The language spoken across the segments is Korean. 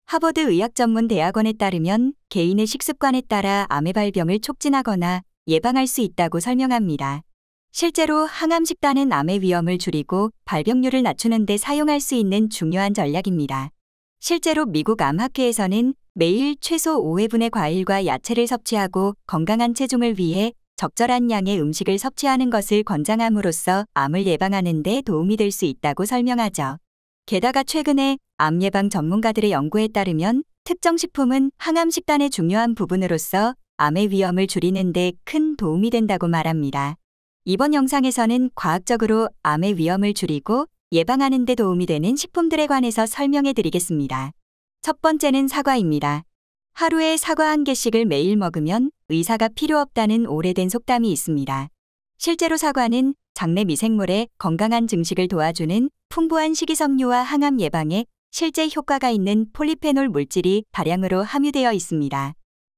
하버드 의학전문대학원에 따르면 개인의 식습관에 따라 암의 발병을 촉진하거나 예방할 수 있다고 설명합니다. 실제로 항암식단은 암의 위험을 줄이고 발병률을 낮추는 데 사용할 수 있는 중요한 전략입니다. 실제로 미국 암학회에서는 매일 최소 5회분의 과일과 야채를 섭취하고 건강한 체중을 위해 적절한 양의 음식을 섭취하는 것을 권장함으로써 암을 예방하는 데 도움이 될 수 있다고 설명하죠. 게다가 최근에 암 예방 전문가들의 연구에 따르면 특정 식품은 항암 식단의 중요한 부분으로서 암의 위험을 줄이는 데 큰 도움이 된다고 말합니다. 이번 영상에서는 과학적으로 암의 위험을 줄이고 예방하는 데 도움이 되는 식품들에 관해서 설명해 드리겠습니다. 첫 번째는 사과입니다. 하루에 사과 1개씩을 매일 먹으면 의사가 필요 없다는 오래된 속담이 있습니다. 실제로 사과는 장내 미생물의 건강한 증식을 도와주는 풍부한 식이섬유와 항암 예방에 실제 효과가 있는 폴리페놀 물질이 다량으로 함유되어 있습니다.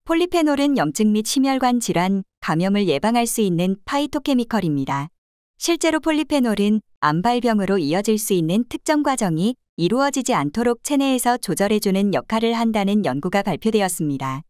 폴리페놀은 염증 및 심혈관 질환, 감염을 예방할 수 있는 파이토케미컬입니다. 실제로 폴리페놀은 암 발병으로 이어질 수 있는 특정 과정이 이루어지지 않도록 체내에서 조절해주는 역할을 한다는 연구가 발표되었습니다.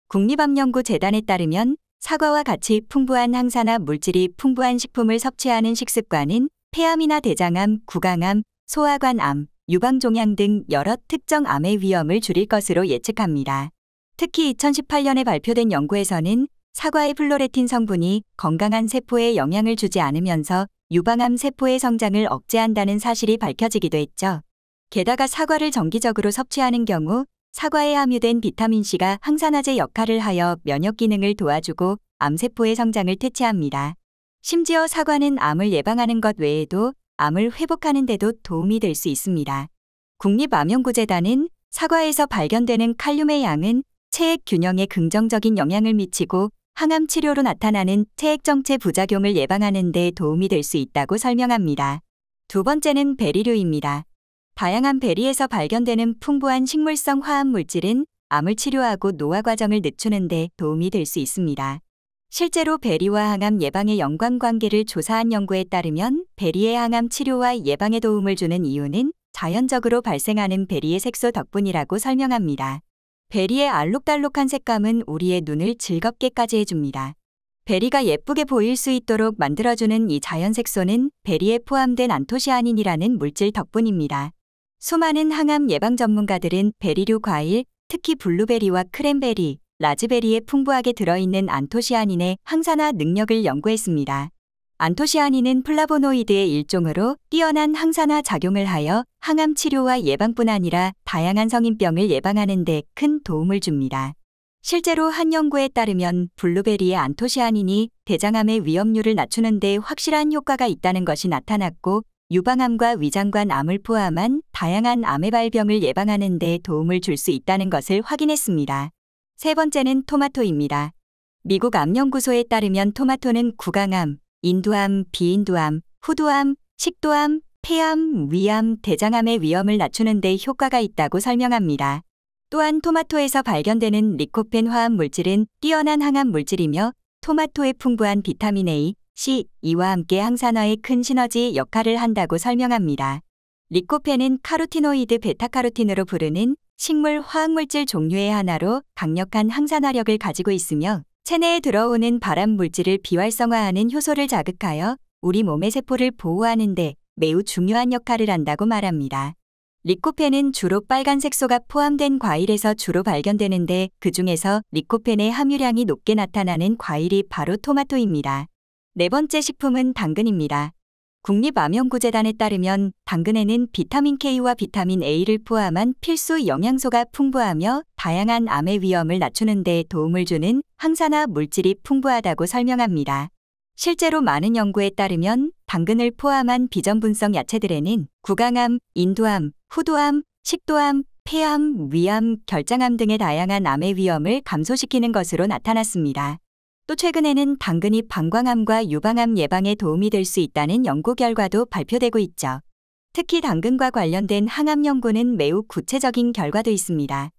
국립암연구재단에 따르면 사과와 같이 풍부한 항산화 물질이 풍부한 식품을 섭취하는 식습관은 폐암이나 대장암, 구강암, 소화관암, 유방종양 등 여러 특정 암의 위험을 줄일 것으로 예측합니다. 특히 2018년에 발표된 연구에서는 사과의 플로레틴 성분이 건강한 세포에 영향을 주지 않으면서 유방암 세포의 성장을 억제한다는 사실이 밝혀지기도 했죠. 게다가 사과를 정기적으로 섭취하는 경우 사과에 함유된 비타민C가 항산화제 역할을 하여 면역 기능을 도와주고 암세포의 성장을 퇴치합니다. 심지어 사과는 암을 예방하는 것 외에도 암을 회복하는 데도 도움이 될 수 있습니다. 국립암연구재단은 사과에서 발견되는 칼륨의 양은 체액 균형에 긍정적인 영향을 미치고 항암 치료로 나타나는 체액정체 부작용을 예방하는 데 도움이 될 수 있다고 설명합니다. 두 번째는 베리류입니다. 다양한 베리에서 발견되는 풍부한 식물성 화합 물질은 암을 치료하고 노화 과정을 늦추는 데 도움이 될 수 있습니다. 실제로 베리와 항암 예방의 연관관계를 조사한 연구에 따르면 베리의 항암 치료와 예방에 도움을 주는 이유는 자연적으로 발생하는 베리의 색소 덕분이라고 설명합니다. 베리의 알록달록한 색감은 우리의 눈을 즐겁게까지 해줍니다. 베리가 예쁘게 보일 수 있도록 만들어주는 이 자연 색소는 베리에 포함된 안토시아닌이라는 물질 덕분입니다. 수많은 항암 예방 전문가들은 베리류 과일, 특히 블루베리와 크랜베리, 라즈베리에 풍부하게 들어있는 안토시아닌의 항산화 능력을 연구했습니다. 안토시아닌은 플라보노이드의 일종으로 뛰어난 항산화 작용을 하여 항암 치료와 예방뿐 아니라 다양한 성인병을 예방하는 데 큰 도움을 줍니다. 실제로 한 연구에 따르면 블루베리의 안토시아닌이 대장암의 위험률을 낮추는 데 확실한 효과가 있다는 것이 나타났고 유방암과 위장관 암을 포함한 다양한 암의 발병을 예방하는 데 도움을 줄 수 있다는 것을 확인했습니다. 세 번째는 토마토입니다. 미국 암연구소에 따르면 토마토는 구강암, 인두암, 비인두암, 후두암, 식도암, 폐암, 위암, 대장암의 위험을 낮추는 데 효과가 있다고 설명합니다. 또한 토마토에서 발견되는 리코펜 화합 물질은 뛰어난 항암 물질이며 토마토의 풍부한 비타민 A, C, E와 함께 항산화에 큰 시너지 역할을 한다고 설명합니다. 리코펜은 카로티노이드 베타카로틴으로 부르는 식물 화학물질 종류의 하나로 강력한 항산화력을 가지고 있으며 체내에 들어오는 발암 물질을 비활성화하는 효소를 자극하여 우리 몸의 세포를 보호하는 데 매우 중요한 역할을 한다고 말합니다. 리코펜은 주로 빨간 색소가 포함된 과일에서 주로 발견되는데 그중에서 리코펜의 함유량이 높게 나타나는 과일이 바로 토마토입니다. 네 번째 식품은 당근입니다. 국립암연구재단에 따르면 당근에는 비타민 K와 비타민 A를 포함한 필수 영양소가 풍부하며 다양한 암의 위험을 낮추는 데 도움을 주는 항산화 물질이 풍부하다고 설명합니다. 실제로 많은 연구에 따르면 당근을 포함한 비전분성 야채들에는 구강암, 인두암, 후두암, 식도암, 폐암, 위암, 결장암 등의 다양한 암의 위험을 감소시키는 것으로 나타났습니다. 또 최근에는 당근이 방광암과 유방암 예방에 도움이 될 수 있다는 연구 결과도 발표되고 있죠. 특히 당근과 관련된 항암 연구는 매우 구체적인 결과도 있습니다.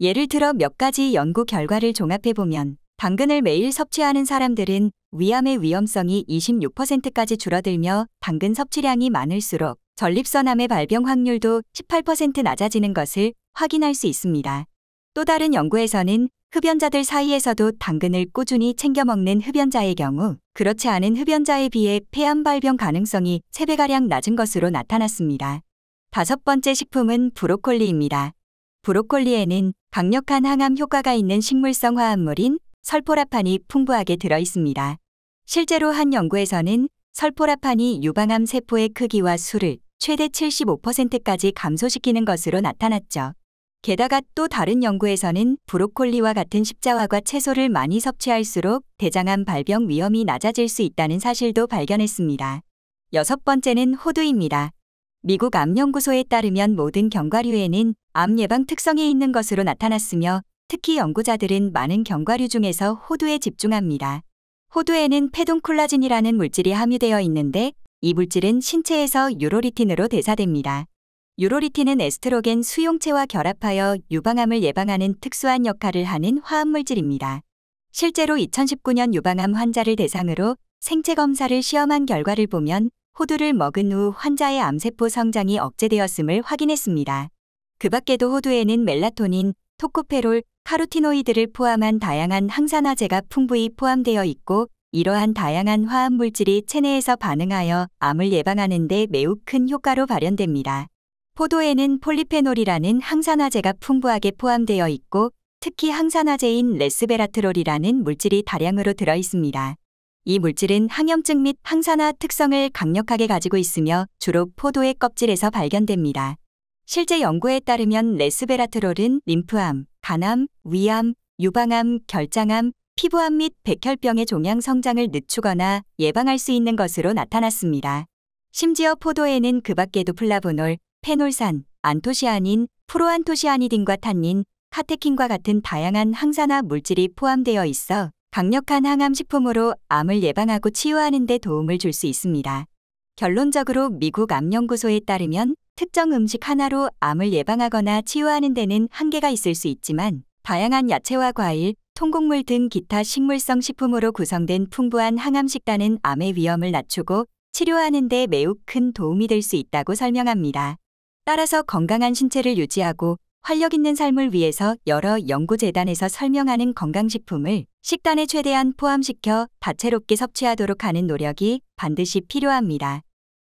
예를 들어 몇 가지 연구 결과를 종합해보면 당근을 매일 섭취하는 사람들은 위암의 위험성이 26%까지 줄어들며 당근 섭취량이 많을수록 전립선암의 발병 확률도 18% 낮아지는 것을 확인할 수 있습니다. 또 다른 연구에서는 흡연자들 사이에서도 당근을 꾸준히 챙겨 먹는 흡연자의 경우 그렇지 않은 흡연자에 비해 폐암 발병 가능성이 3배가량 낮은 것으로 나타났습니다. 5번째 식품은 브로콜리입니다. 브로콜리에는 강력한 항암 효과가 있는 식물성 화합물인 설포라판이 풍부하게 들어 있습니다. 실제로 한 연구에서는 설포라판이 유방암 세포의 크기와 수를 최대 75%까지 감소시키는 것으로 나타났죠. 게다가 또 다른 연구에서는 브로콜리와 같은 십자화과 채소를 많이 섭취할수록 대장암 발병 위험이 낮아질 수 있다는 사실도 발견했습니다. 6번째는 호두입니다. 미국 암연구소에 따르면 모든 견과류에는 암 예방 특성이 있는 것으로 나타났으며 특히 연구자들은 많은 견과류 중에서 호두에 집중합니다. 호두에는 페돈콜라진이라는 물질이 함유되어 있는데 이 물질은 신체에서 유로리틴으로 대사됩니다. 유로리틴은 에스트로겐 수용체와 결합하여 유방암을 예방하는 특수한 역할을 하는 화합물질입니다. 실제로 2019년 유방암 환자를 대상으로 생체 검사를 시험한 결과를 보면 호두를 먹은 후 환자의 암세포 성장이 억제되었음을 확인했습니다. 그 밖에도 호두에는 멜라토닌, 토코페롤, 카로티노이드를 포함한 다양한 항산화제가 풍부히 포함되어 있고 이러한 다양한 화합물질이 체내에서 반응하여 암을 예방하는 데 매우 큰 효과로 발현됩니다. 포도에는 폴리페놀이라는 항산화제가 풍부하게 포함되어 있고 특히 항산화제인 레스베라트롤이라는 물질이 다량으로 들어 있습니다. 이 물질은 항염증 및 항산화 특성을 강력하게 가지고 있으며 주로 포도의 껍질에서 발견됩니다. 실제 연구에 따르면 레스베라트롤은 림프암, 간암, 위암, 유방암, 결장암, 피부암 및 백혈병의 종양 성장을 늦추거나 예방할 수 있는 것으로 나타났습니다. 심지어 포도에는 그 밖에도 플라보놀, 페놀산, 안토시아닌, 프로안토시아니딘과 탄닌, 카테킨과 같은 다양한 항산화 물질이 포함되어 있어 강력한 항암식품으로 암을 예방하고 치유하는 데 도움을 줄 수 있습니다. 결론적으로 미국 암연구소에 따르면 특정 음식 하나로 암을 예방하거나 치유하는 데는 한계가 있을 수 있지만 다양한 야채와 과일, 통곡물 등 기타 식물성 식품으로 구성된 풍부한 항암 식단은 암의 위험을 낮추고 치료하는 데 매우 큰 도움이 될 수 있다고 설명합니다. 따라서 건강한 신체를 유지하고 활력 있는 삶을 위해서 여러 연구재단에서 설명하는 건강식품을 식단에 최대한 포함시켜 다채롭게 섭취하도록 하는 노력이 반드시 필요합니다.